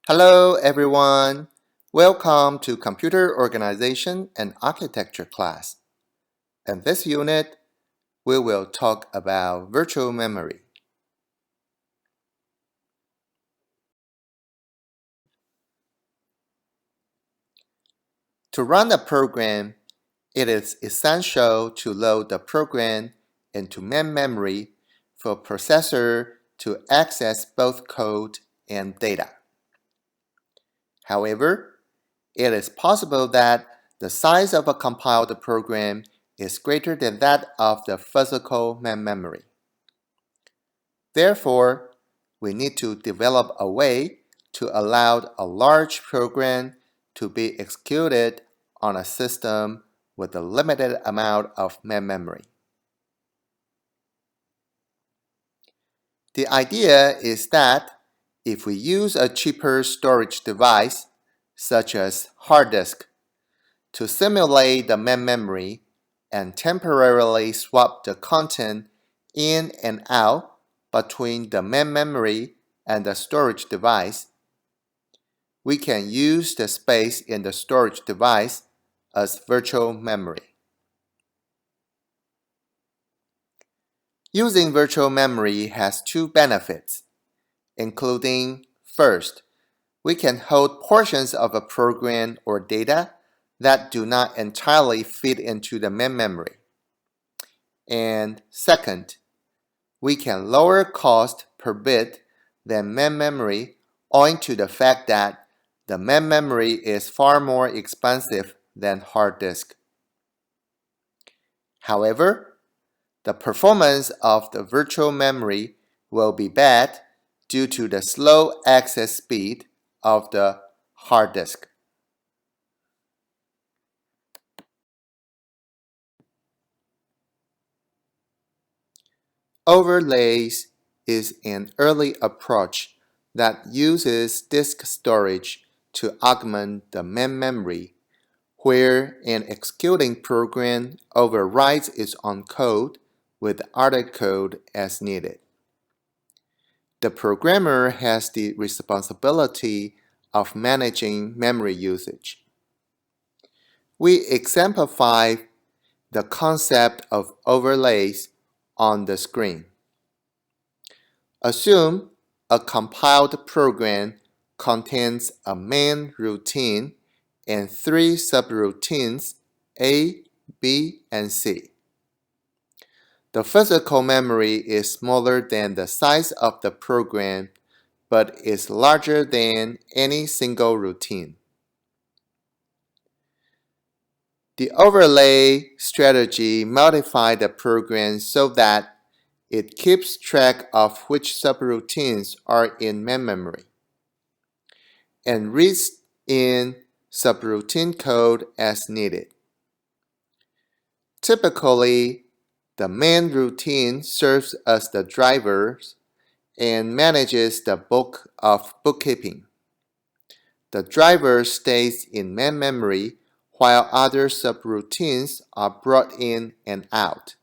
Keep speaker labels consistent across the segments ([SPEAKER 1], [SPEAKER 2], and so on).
[SPEAKER 1] Hello everyone. Welcome to Computer Organization and Architecture class. In this unit, we will talk about virtual memory. To run a program, it is essential to load the program into main memory for processor to access both code and data. However, it is possible that the size of a compiled program is greater than that of the physical main memory. Therefore, we need to develop a way to allow a large program to be executed on a system with a limited amount of main memory. The idea is that if we use a cheaper storage device, such as hard disk, to simulate the main memory and temporarily swap the content in and out between the main memory and the storage device, we can use the space in the storage device as virtual memory. Using virtual memory has two benefits, including first, we can hold portions of a program or data that do not entirely fit into the main memory. And second, we can lower cost per bit than main memory owing to the fact that the main memory is far more expensive than hard disk. However, the performance of the virtual memory will be bad due to the slow access speed of the hard disk. Overlays is an early approach that uses disk storage to augment the main memory, where an executing program overrides its own code with other code as needed. The programmer has the responsibility of managing memory usage. We exemplify the concept of overlays on the screen. Assume a compiled program contains a main routine and three subroutines A, B, and C. The physical memory is smaller than the size of the program, but is larger than any single routine. The overlay strategy modifies the program so that it keeps track of which subroutines are in main memory and reads in subroutine code as needed. Typically, the main routine serves as the driver and manages the bulk of bookkeeping. The driver stays in main memory while other subroutines are brought in and out.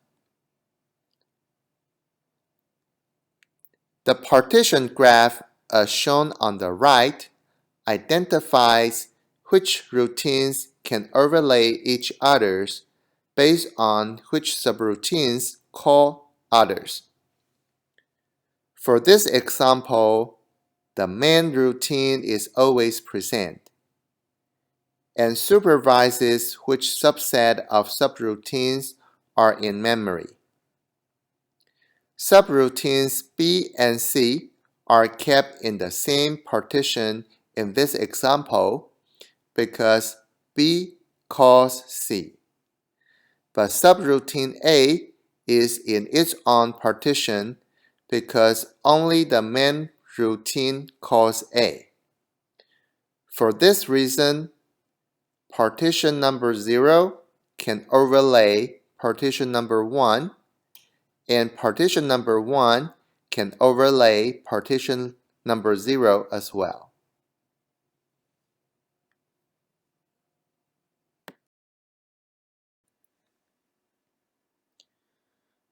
[SPEAKER 1] The partition graph, as shown on the right, identifies which routines can overlay each others based on which subroutines call others. For this example, the main routine is always present and supervises which subset of subroutines are in memory. Subroutines B and C are kept in the same partition in this example because B calls C. But subroutine A is in its own partition because only the main routine calls A. For this reason, partition number 0 can overlay partition number 1, and partition number 1 can overlay partition number 0 as well.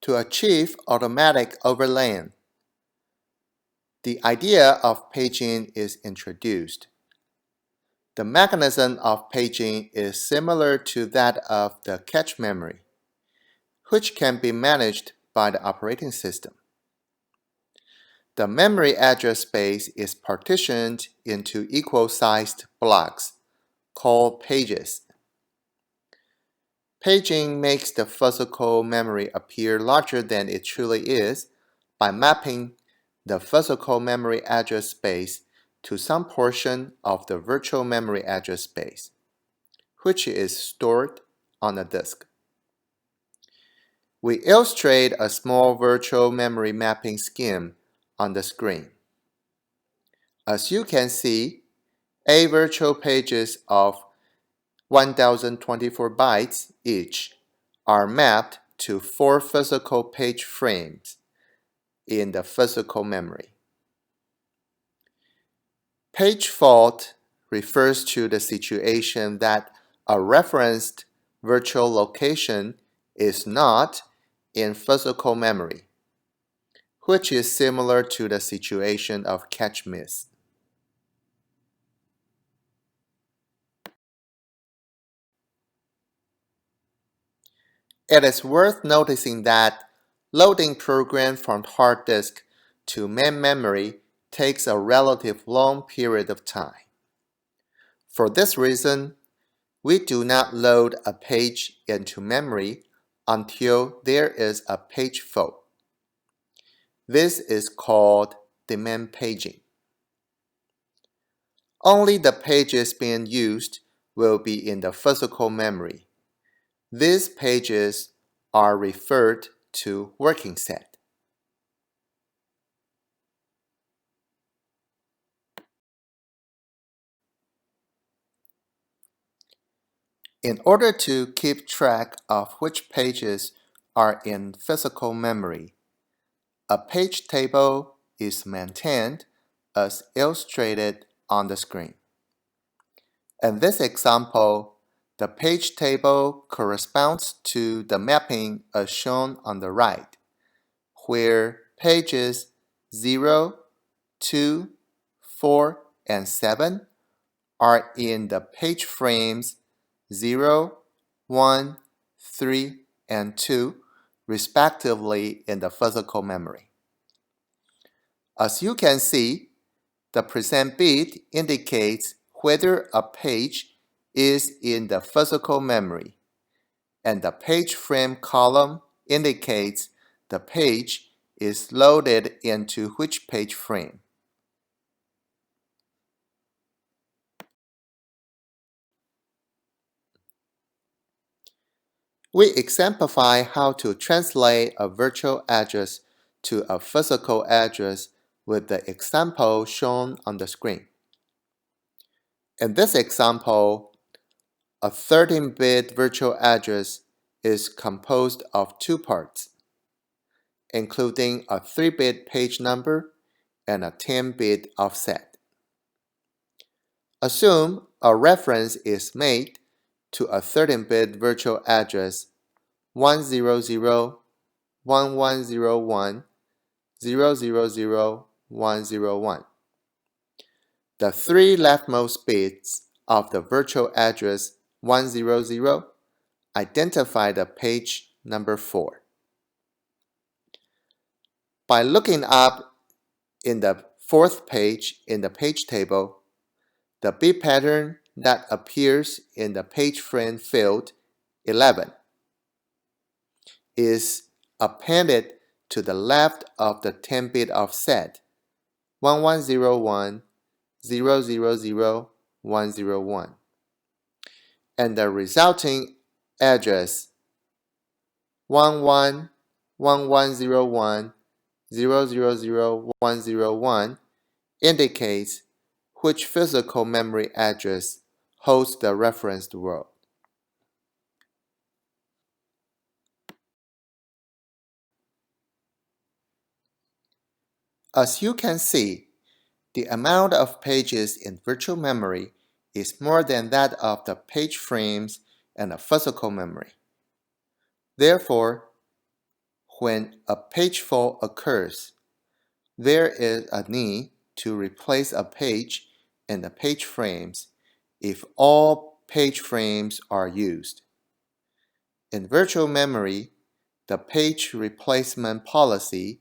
[SPEAKER 1] To achieve automatic overlaying, The idea of paging is introduced. The mechanism of paging is similar to that of the cache memory, which can be managed by the operating system. The memory address space is partitioned into equal-sized blocks called pages. Paging makes the physical memory appear larger than it truly is by mapping the physical memory address space to some portion of the virtual memory address space, which is stored on a disk. We illustrate a small virtual memory mapping scheme on the screen. As you can see, 8 virtual pages of 1024 bytes each are mapped to 4 physical page frames in the physical memory. Page fault refers to the situation that a referenced virtual location is not in physical memory, which is similar to the situation of cache miss. It is worth noticing that loading programs from hard disk to main memory takes a relatively long period of time. For this reason, we do not load a page into memory until there is a page fault. This is called demand paging. Only the pages being used will be in the physical memory. These pages are referred to working set. In order to keep track of which pages are in physical memory, a page table is maintained as illustrated on the screen. In this example, the page table corresponds to the mapping as shown on the right, where pages 0, 2, 4, and 7 are in the page frames 0, 1, 3, and 2, respectively in the physical memory. As you can see, the percent bit indicates whether a page is in the physical memory, and the page frame column indicates the page is loaded into which page frame. We exemplify how to translate a virtual address to a physical address with the example shown on the screen. In this example, a 13-bit virtual address is composed of 2 parts, including a 3-bit page number and a 10-bit offset. Assume a reference is made to a 13-bit virtual address 1001101000101. The 3 leftmost bits of the virtual address 100 identify the page number 4. By looking up in the 4th page in the page table, the bit pattern that appears in the page frame field 11 is appended to the left of the 10-bit offset 1101000101, and the resulting address 111101000101 indicates which physical memory address holds the referenced word. As you can see, the amount of pages in virtual memory is more than that of the page frames in a physical memory. Therefore, when a page fault occurs, there is a need to replace a page in the page frames if all page frames are used. In virtual memory, the page replacement policy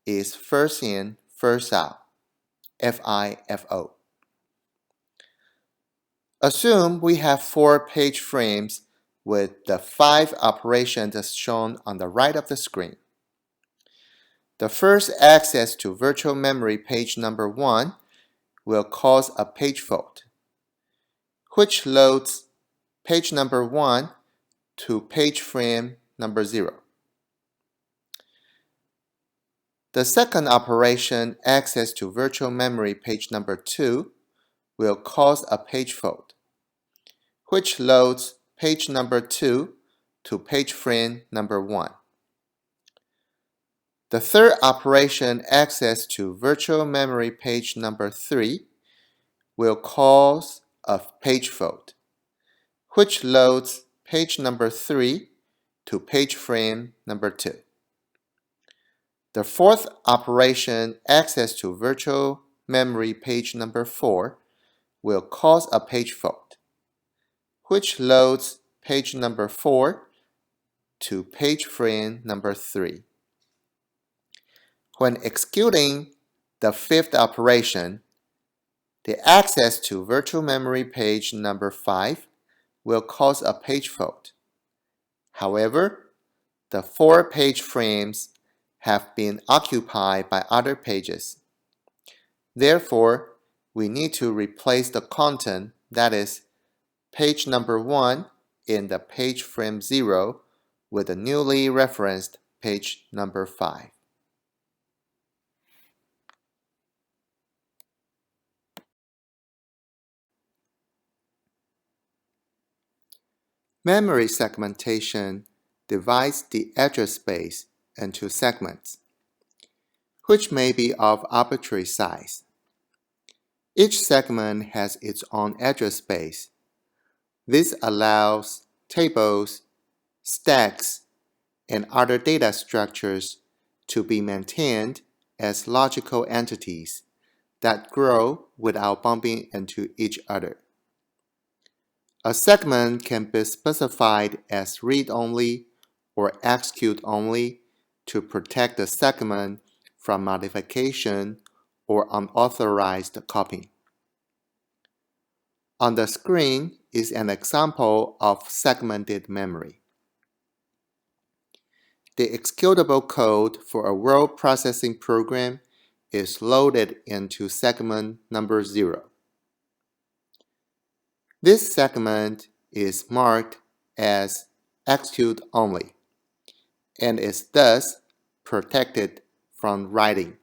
[SPEAKER 1] is first in, first out, FIFO. Assume we have 4 page frames with the 5 operations as shown on the right of the screen. The first access to virtual memory page number 1 will cause a page fault, which loads page number 1 to page frame number 0. The second operation, access to virtual memory page number 2, will cause a page fault, which loads page number 2 to page frame number 1. The third operation, access to virtual memory page number 3, will cause a page fault, which loads page number 3 to page frame number 2. The fourth operation, access to virtual memory page number 4, will cause a page fault, which loads page number 4 to page frame number 3. When executing the fifth operation, the access to virtual memory page number 5 will cause a page fault. However, the 4 page frames have been occupied by other pages. Therefore, we need to replace the content, that is, page number 1 in the page frame 0 with the newly referenced page number 5. Memory segmentation divides the address space into segments, which may be of arbitrary size. Each segment has its own address space. This allows tables, stacks, and other data structures to be maintained as logical entities that grow without bumping into each other. A segment can be specified as read-only or execute-only to protect the segment from modification or unauthorized copying. On the screen is an example of segmented memory. The executable code for a word processing program is loaded into segment number 0. This segment is marked as execute only and is thus protected from writing.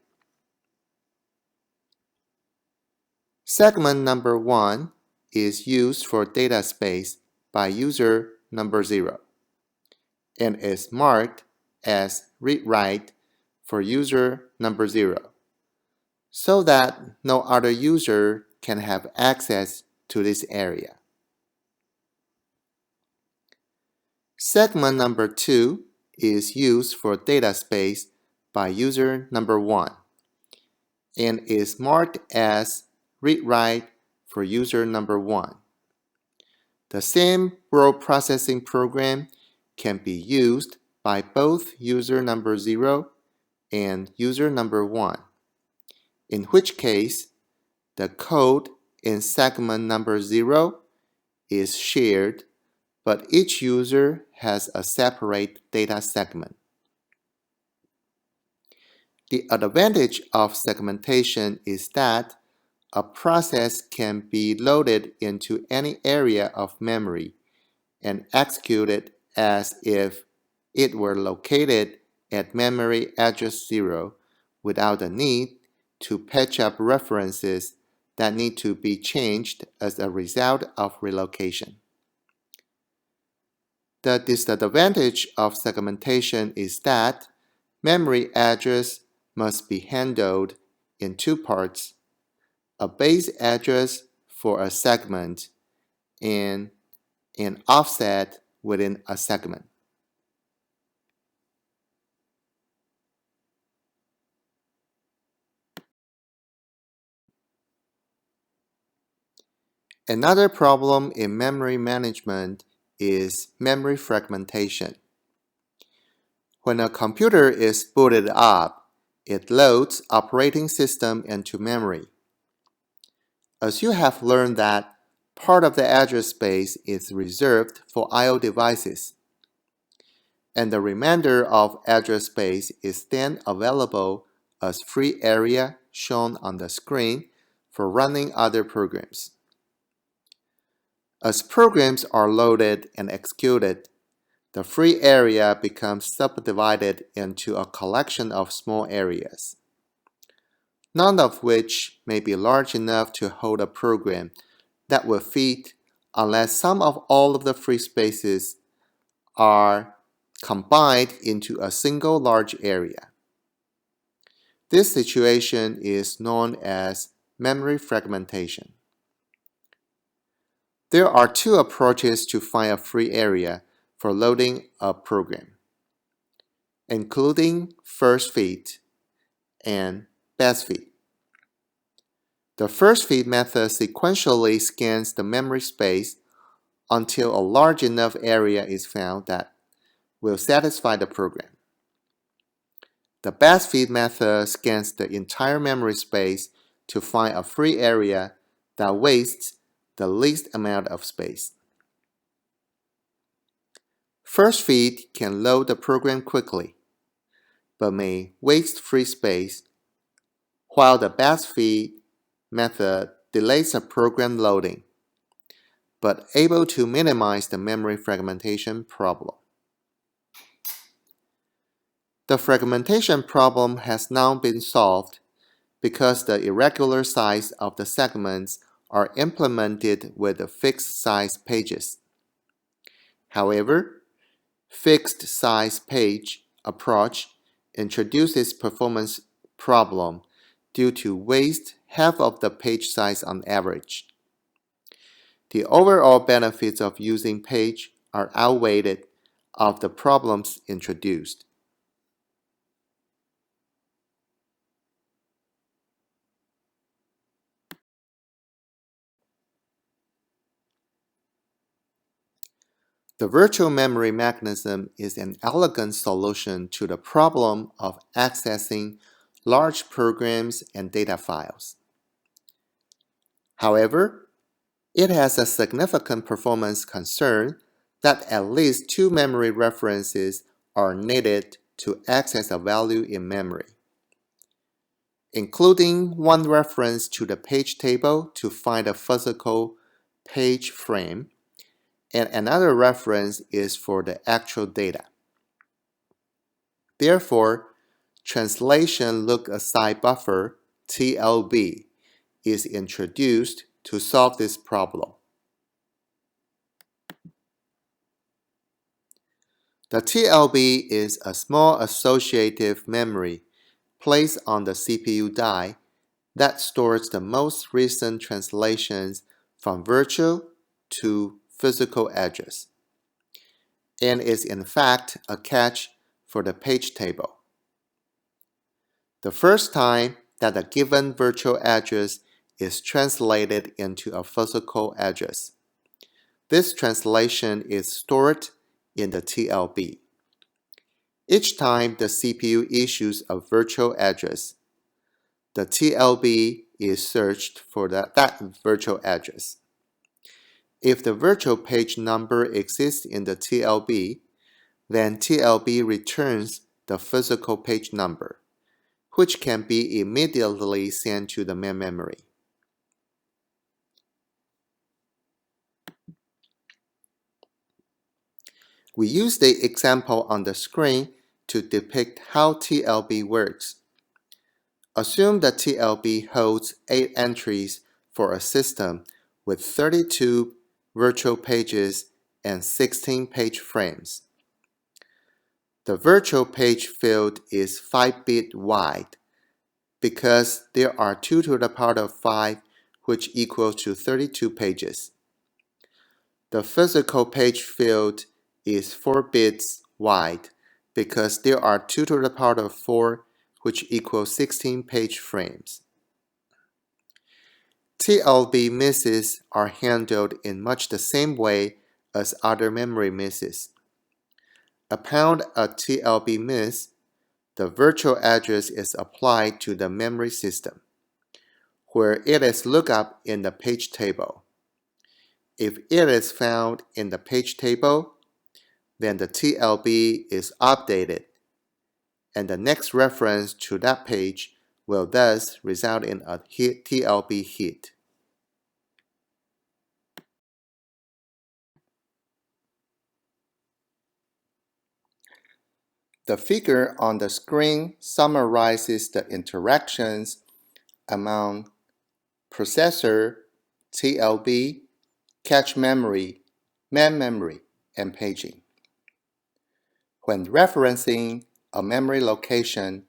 [SPEAKER 1] Segment number 1 is used for data space by user number 0 and is marked as read-write for user number 0 so that no other user can have access to this area. Segment number 2 is used for data space by user number 1 and is marked as read-write for user number 1. The same word processing program can be used by both user number 0 and user number 1, in which case the code in segment number 0 is shared, but each user has a separate data segment. The advantage of segmentation is that a process can be loaded into any area of memory and executed as if it were located at memory address 0 without the need to patch up references that need to be changed as a result of relocation. The disadvantage of segmentation is that memory address must be handled in 2 parts: a base address for a segment and an offset within a segment. Another problem in memory management is memory fragmentation. When a computer is booted up, it loads operating system into memory. As you have learned that part of the address space is reserved for I/O devices, and the remainder of address space is then available as free area shown on the screen for running other programs. As programs are loaded and executed, the free area becomes subdivided into a collection of small areas, none of which may be large enough to hold a program that will fit unless some of all of the free spaces are combined into a single large area. This situation is known as memory fragmentation. There are two approaches to find a free area for loading a program, including first fit and best fit. The first fit method sequentially scans the memory space until a large enough area is found that will satisfy the program. The best fit method scans the entire memory space to find a free area that wastes the least amount of space. First fit can load the program quickly, but may waste free space, while the best fit method delays the program loading, but able to minimize the memory fragmentation problem. The fragmentation problem has now been solved because the irregular size of the segments are implemented with the fixed size pages. However, fixed size page approach introduces performance problem due to waste half of the page size on average. The overall benefits of using page are outweighed of the problems introduced. The virtual memory mechanism is an elegant solution to the problem of accessing large programs and data files. However, it has a significant performance concern that at least two memory references are needed to access a value in memory, including one reference to the page table to find a physical page frame, and another reference is for the actual data. Therefore, translation look-aside buffer (TLB) is introduced to solve this problem. The TLB is a small associative memory placed on the CPU die that stores the most recent translations from virtual to physical address, and is in fact a cache for the page table. The first time that a given virtual address is translated into a physical address, this translation is stored in the TLB. Each time the CPU issues a virtual address, the TLB is searched for that virtual address. If the virtual page number exists in the TLB, then TLB returns the physical page number, which can be immediately sent to the main memory. We use the example on the screen to depict how TLB works. Assume that TLB holds 8 entries for a system with 32 virtual pages and 16 page frames. The virtual page field is 5-bit wide because there are 2 to the power of 5, which equals to 32 pages. The physical page field is 4 bits wide because there are 2 to the power of 4, which equals 16 page frames. TLB misses are handled in much the same way as other memory misses. Upon a TLB miss, the virtual address is applied to the memory system, where it is looked up in the page table. If it is found in the page table, then the TLB is updated, and the next reference to that page will thus result in a TLB hit. The figure on the screen summarizes the interactions among processor, TLB, cache memory, main memory, and paging. When referencing a memory location,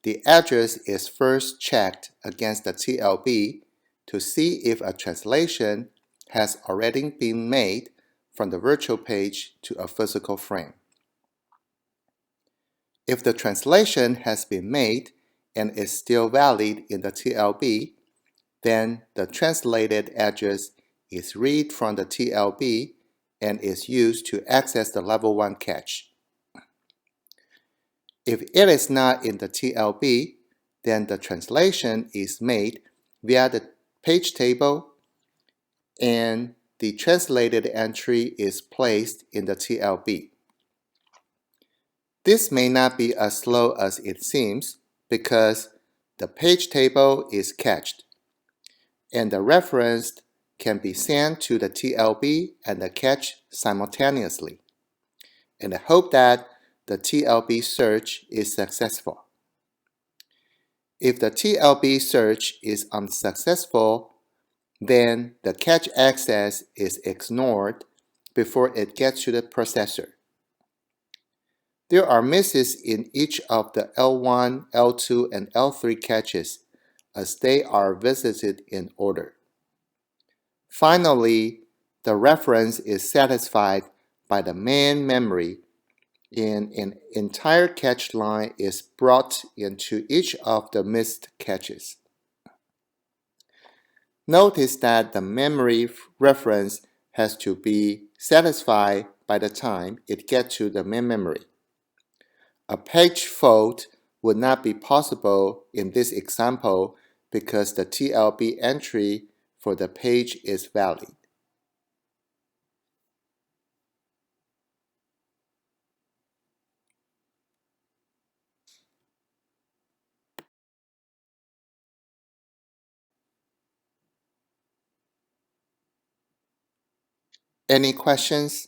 [SPEAKER 1] the address is first checked against the TLB to see if a translation has already been made from the virtual page to a physical frame. If the translation has been made and is still valid in the TLB, then the translated address is read from the TLB and is used to access the level 1 cache. If it is not in the TLB, then the translation is made via the page table and the translated entry is placed in the TLB. This may not be as slow as it seems because the page table is cached, and the reference can be sent to the TLB and the cache simultaneously. And I hope that the TLB search is successful. If the TLB search is unsuccessful, then the cache access is ignored before it gets to the processor. There are misses in each of the L1, L2, and L3 caches as they are visited in order. Finally, the reference is satisfied by the main memory and an entire cache line is brought into each of the missed caches. Notice that the memory reference has to be satisfied by the time it gets to the main memory. A page fault would not be possible in this example because the TLB entry for the page is valid. Any questions?